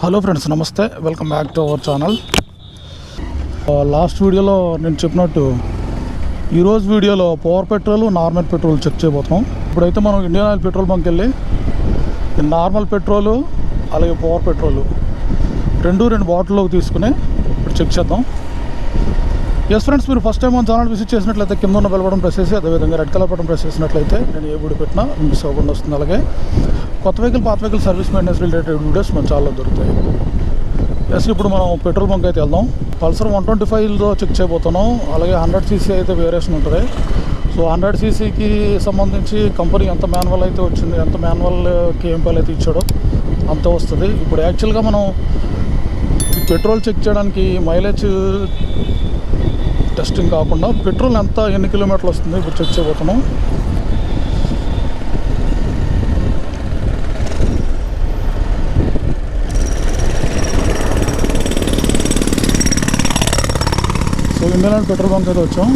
Hello friends, నమస్తే. Welcome back to our channel. Last వీడియోలో నేను చెప్పినట్టు ఈరోజు వీడియోలో power petrol, normal petrol check చేయబోతున్నాం. ఇప్పుడైతే మనం ఇండియన్ ఆయిల్ పెట్రోల్ బంక్ వెళ్ళి నార్మల్ పెట్రోలు అలాగే పవర్ పెట్రోలు రెండు బాటిల్లోకి తీసుకుని ఇప్పుడు చెక్ చేద్దాం. ఎస్ ఫ్రెండ్స్, మీరు ఫస్ట్ టైం మన ఛానల్ విజిట్ చేసినట్లయితే కింద ఉన్న బెల్ బటన్ ప్రెస్ చేసి అదేవిధంగా రెడ్ కలర్ బటన్ ప్రెస్ చేసినట్లయితే నేను ఏ వీడియో పెట్టినా మిస్ అవ్వకుండా వస్తుంది. అలాగే కొత్త వెహికల్, పాత vehicle service maintenance related videos మన ఛానల్లో దొరుకుతాయి. ఎస్, ఇప్పుడు మనం పెట్రోల్ బంక్ అయితే వెళ్దాం. పల్సర్ 125లో చెక్ చేయబోతున్నాం. అలాగే 100cc అయితే వేరియేషన్ ఉంటుంది. సో 100ccకి సంబంధించి కంపెనీ ఎంత మాన్యువల్ అయితే వచ్చింది, ఎంత మాన్యువల్ కేఎంపీఎల్ అయితే ఇచ్చాడో అంత వస్తుంది. ఇప్పుడు యాక్చువల్గా మనం పెట్రోల్ చెక్ చేయడానికి మైలేజ్ టెస్టింగ్ కాకుండా పెట్రోల్ ఎన్ని కిలోమీటర్లు వస్తుంది ఇప్పుడు చెక్ చేయబోతున్నాం. సో ఇండియన్ పెట్రోల్ బంక్ అయితే వచ్చాం.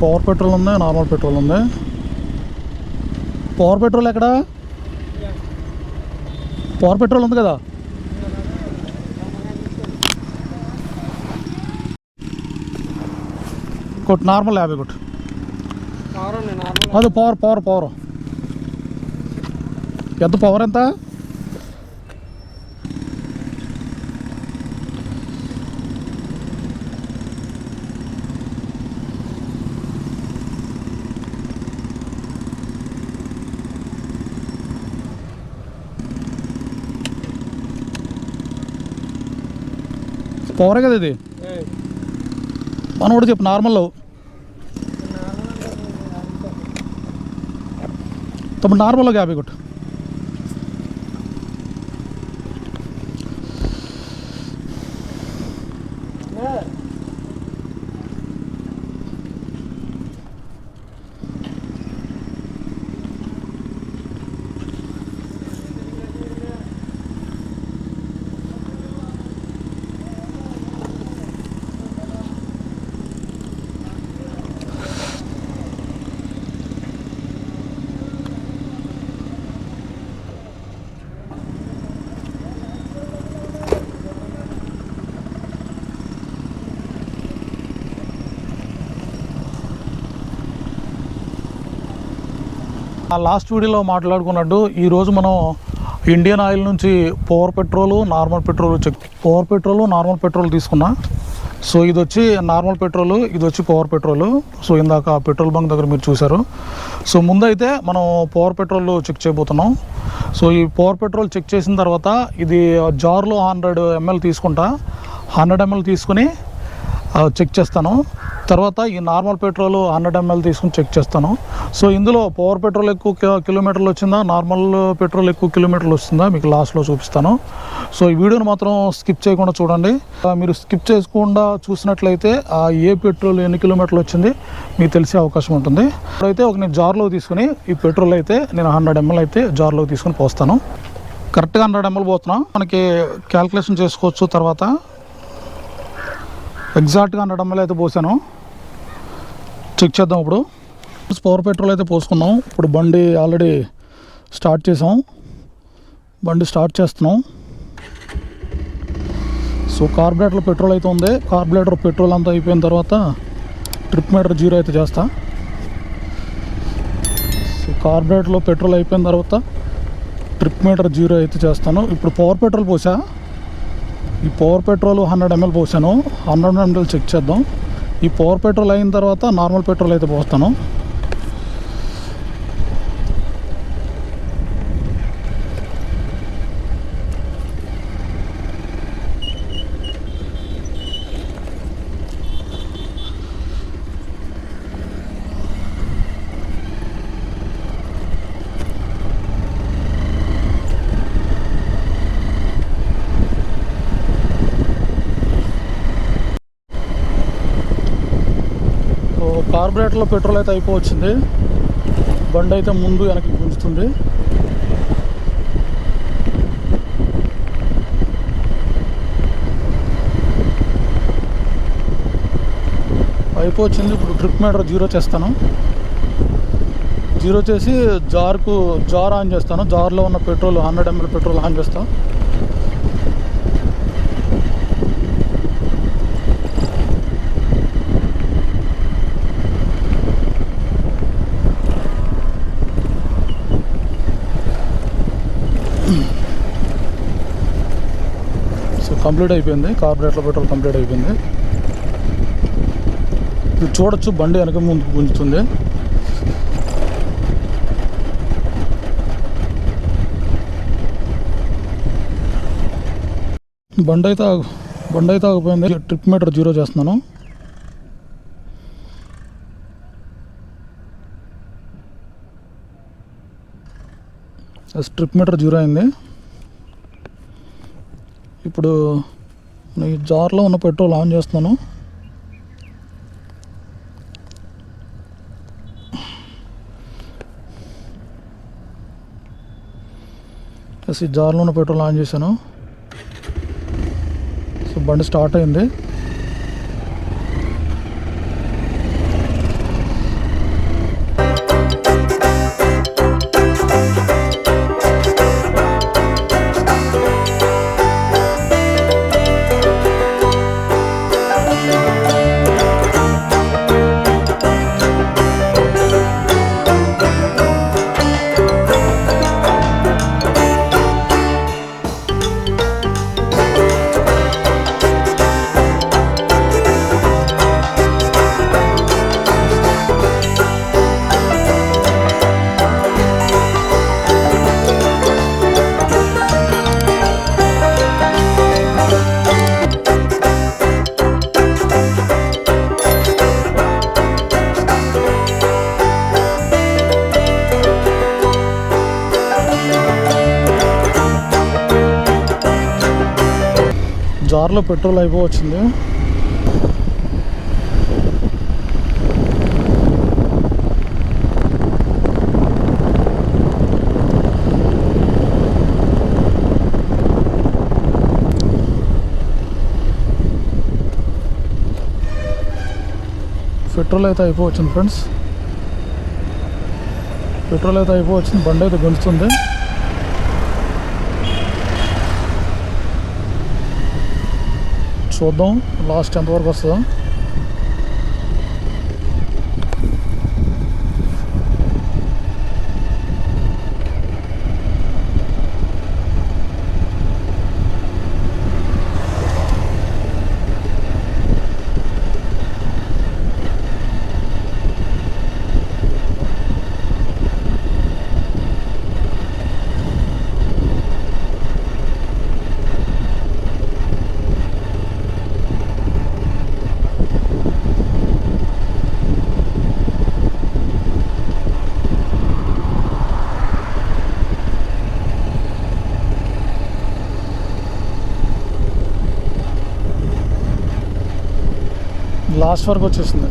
పవర్ పెట్రోల్ ఉంది, నార్మల్ పెట్రోల్ ఉంది. పవర్ పెట్రోల్ ఎక్కడ? పవర్ పెట్రోల్ ఉంది కదా. కొట్టు నార్మల్ 50 కొట్టు. అది పవర్ ఎంత? పవర్ ఎంత? పవరే కదా ఇది. మనం కూడా చెప్పు నార్మల్లో. తప్పుడు నార్మల్లో 50 కొట్టు. లాస్ట్ వీడియోలో మాట్లాడుకున్నట్టు ఈరోజు మనం ఇండియన్ ఆయిల్ నుంచి పవర్ పెట్రోల్, నార్మల్ పెట్రోల్ తీసుకున్నా. సో ఇది వచ్చి నార్మల్ పెట్రోల్, ఇది వచ్చి పవర్ పెట్రోల్. సో ఇందాక పెట్రోల్ బంక్ దగ్గర మీరు చూసారు. సో ముందైతే మనం పవర్ పెట్రోల్ చెక్ చేయబోతున్నాం. సో ఈ పవర్ పెట్రోల్ చెక్ చేసిన తర్వాత ఇది జార్లో 100 ml తీసుకుంటా. 100 ml తీసుకుని చెక్ చేస్తాను. తర్వాత ఈ నార్మల్ పెట్రోల్ 100 ml తీసుకుని చెక్ చేస్తాను. సో ఇందులో పవర్ పెట్రోల్ ఎక్కువ కిలోమీటర్లు వచ్చిందా, నార్మల్ పెట్రోల్ ఎక్కువ కిలోమీటర్లు వస్తుందా మీకు లాస్ట్లో చూపిస్తాను. సో ఈ వీడియోని మాత్రం స్కిప్ చేయకుండా చూడండి. మీరు స్కిప్ చేయకుండా చూసినట్లయితే ఏ పెట్రోల్ ఎన్ని కిలోమీటర్లు వచ్చింది మీకు తెలిసే అవకాశం ఉంటుంది. ఇప్పుడైతే నేను జార్లో తీసుకుని ఈ పెట్రోల్ అయితే నేను 100 ml అయితే జార్లో తీసుకుని పోస్తాను. కరెక్ట్గా 100 ml పోతున్నాం. మనకి క్యాల్కులేషన్ చేసుకోవచ్చు. తర్వాత ఎగ్జాక్ట్గా 100 ml అయితే పోసాను. చెక్ చేద్దాం. ఇప్పుడు పవర్ పెట్రోల్ అయితే పోసుకున్నాం. ఇప్పుడు బండి ఆల్రెడీ స్టార్ట్ చేసాం. బండి స్టార్ట్ చేస్తున్నాం. సో కార్బొరేటర్లో పెట్రోల్ అయితే ఉంది. కార్బొరేటర్ పెట్రోల్ అంతా అయిపోయిన తర్వాత ట్రిప్ మీటర్ 0 అయితే చేస్తా. సో కార్బొరేటర్లో పెట్రోల్ అయిపోయిన తర్వాత ట్రిప్ మీటర్ 0 అయితే చేస్తాను. ఇప్పుడు పవర్ పెట్రోల్ పోసా. ఈ పవర్ పెట్రోల్ 100 ml పోసాను. 100 ml చెక్ చేద్దాం. ఈ పవర్ పెట్రోల్ అయిన తర్వాత నార్మల్ పెట్రోల్ అయితే పోస్తాను. కార్బొరేటర్లో పెట్రోల్ అయితే అయిపోవచ్చింది. బండి అయితే ముందు వెనక్కి గుంజుతుంది. అయిపోవచ్చింది. ఇప్పుడు ట్రిప్ మీటర్ 0 చేస్తాను. జీరో చేసి జార్ ఆన్ చేస్తాను. జార్లో ఉన్న పెట్రోల్ 100 ml పెట్రోల్ ఆన్ చేస్తాను. సో కంప్లీట్ అయిపోయింది. కార్బొరేటర్లో పెట్రోల్ కంప్లీట్ అయిపోయింది. ఇది చూడొచ్చు, బండి వెనక ముందుకు గుంజుతుంది. బండి అయితే ఆగిపోయింది. ట్రిప్ మీటర్ జీరో చేస్తున్నాను. ట్రిప్ మీటర్ జీరో అయింది. ఇప్పుడు ఈ జార్లో ఉన్న పెట్రోల్ ఆన్ చేస్తున్నాను. ఈ జార్లో ఉన్న పెట్రోల్ ఆన్ చేశాను. సో బండి స్టార్ట్ అయింది. జార్లో పెట్రోల్ అయిపోవచ్చింది. పెట్రోల్ అయితే అయిపోవచ్చింది ఫ్రెండ్స్. బండి అయితే గుంజుతుంది. చూద్దాం లాస్ట్ ఎంతవరకు వస్తుందో. లాస్ట్ వరకు వచ్చేసింది.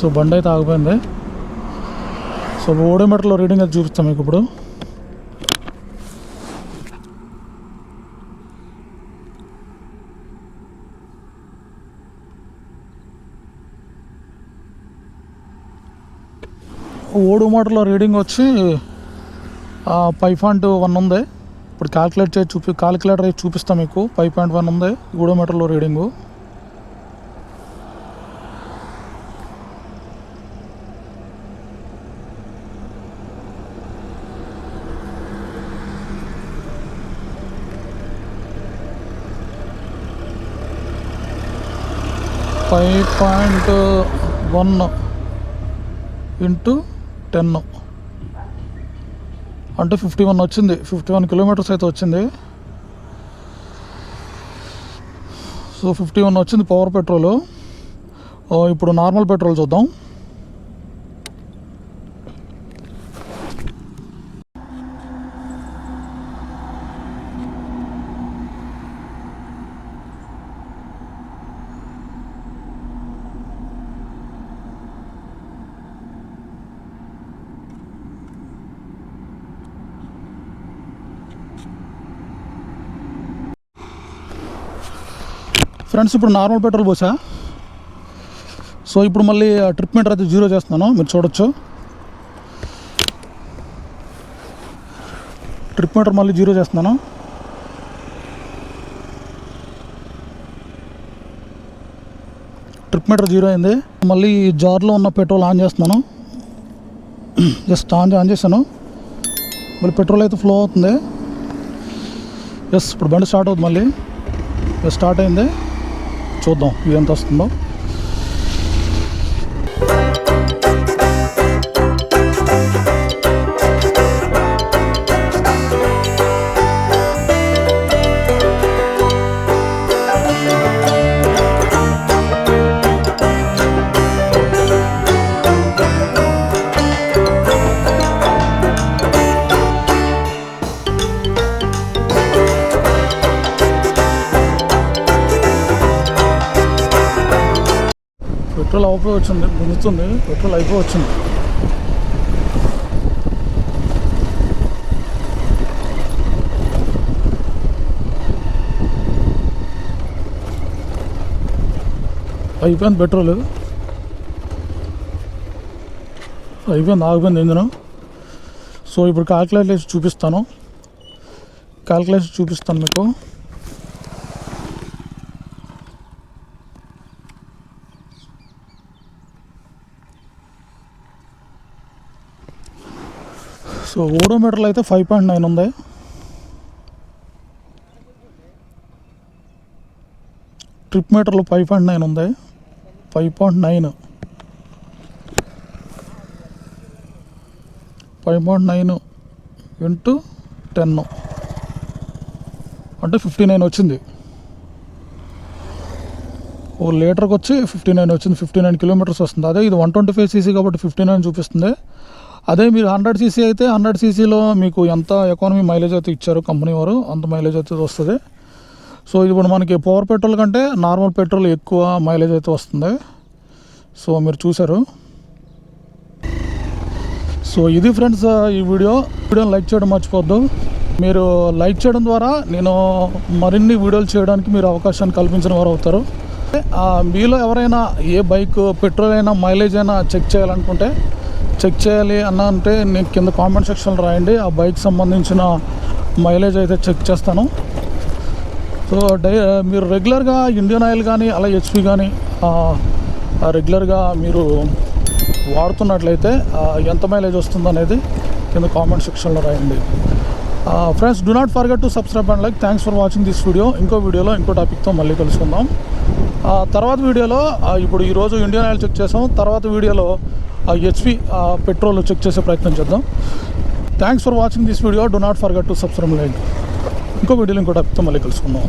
సో బండి అయితే ఆగిపోయింది. సో ఓడోమీటర్లో రీడింగ్ అయితే చూపిస్తాం మీకు ఇప్పుడు. ఓడోమీటర్లో రీడింగ్ వచ్చి 5.1 ఉంది. ఇప్పుడు క్యాలిక్యులేటర్ అయితే చూపిస్తాం మీకు. 5.1 ఉంది ఓడోమీటర్లో రీడింగు. .1 ఇంటూ 10 అంటే 51 వచ్చింది. 51 కిలోమీటర్స్ అయితే వచ్చింది. సో 51 వచ్చింది పవర్ పెట్రోలు. ఇప్పుడు నార్మల్ పెట్రోల్ చూద్దాం. ఫ్రెండ్స్ ఇప్పుడు నార్మల్ పెట్రోల్ పోసా. సో ఇప్పుడు మళ్ళీ ట్రిప్ మీటర్ అయితే 0 చేస్తున్నాను, మీరు చూడొచ్చు. ట్రిప్ మీటర్ మళ్ళీ 0 చేస్తున్నాను. ట్రిప్ మీటర్ 0 అయింది. మళ్ళీ జార్లో ఉన్న పెట్రోల్ ఆన్ చేస్తున్నాను. జస్ట్ ఆన్ చేశాను. మళ్ళీ పెట్రోల్ అయితే ఫ్లో అవుతుంది. ఎస్ ఇప్పుడు బండి స్టార్ట్ అవుతుంది. మళ్ళీ స్టార్ట్ అయింది. చూద్దాం ఇది ఎంత వస్తుందో. పెట్రోల్ అయిపోయి వచ్చింది, గుంజుతుంది. పెట్రోల్ అయిపోయి వచ్చింది. అయిపోయింది పెట్రోల్, అయిపోయింది, ఆగిపోయింది ఇంజను. సో ఇప్పుడు క్యాల్కులేషన్ చూపిస్తాను మీకు. సో ఓడోమీటర్లో అయితే 5.9 ఉంది. ట్రిప్ మీటర్లో 5.9 ఉంది. 5.9 ఇంటూ 10 అంటే 59 వచ్చింది. ఓ లీటర్కి వచ్చి 59 వచ్చింది. 59 కిలోమీటర్స్ వస్తుంది. అదే ఇది 125 cc కాబట్టి 59 చూపిస్తుంది. అదే మీరు 100 cc అయితే 100 cc మీకు ఎంత ఎకానమీ మైలేజ్ అయితే ఇచ్చారు కంపెనీ వారు, అంత మైలేజ్ అయితే వస్తుంది. సో ఇప్పుడు మనకి పవర్ పెట్రోల్ కంటే నార్మల్ పెట్రోల్ ఎక్కువ మైలేజ్ అయితే వస్తుంది. సో మీరు చూసారు. సో ఇది ఫ్రెండ్స్ ఈ వీడియోని లైక్ చేయడం మర్చిపోద్దు. మీరు లైక్ చేయడం ద్వారా నేను మరిన్ని వీడియోలు చేయడానికి మీరు అవకాశాన్ని కల్పించిన వారు అవుతారు. మీలో ఎవరైనా ఏ బైక్ పెట్రోల్ అయినా మైలేజ్ అయినా చెక్ చేయాలి అన్న అంటే నేను కింద కామెంట్ సెక్షన్లో రాయండి. ఆ బైక్ సంబంధించిన మైలేజ్ అయితే చెక్ చేస్తాను. సో మీరు రెగ్యులర్గా ఇండియన్ ఆయిల్ కానీ అలా హెచ్పి కానీ రెగ్యులర్గా మీరు వాడుతున్నట్లయితే ఎంత మైలేజ్ వస్తుంది అనేది కింద కామెంట్ సెక్షన్లో రాయండి. Friends do not forget to subscribe and like. Thanks for watching this video. ఇంకో వీడియోలో ఇంకో టాపిక్తో మళ్ళీ కలుసుకుందాం. తర్వాత వీడియోలో ఇప్పుడు ఈరోజు ఇండియన్ ఆయిల్ చెక్ చేసాం. తర్వాత వీడియోలో హెచ్పి పెట్రోల్ చెక్ చేసే ప్రయత్నం చేద్దాం. Thanks for watching this video. Do not forget to subscribe like. ఇంకో వీడియోలో ఇంకో టాపిక్తో మళ్ళీ కలుసుకుందాం.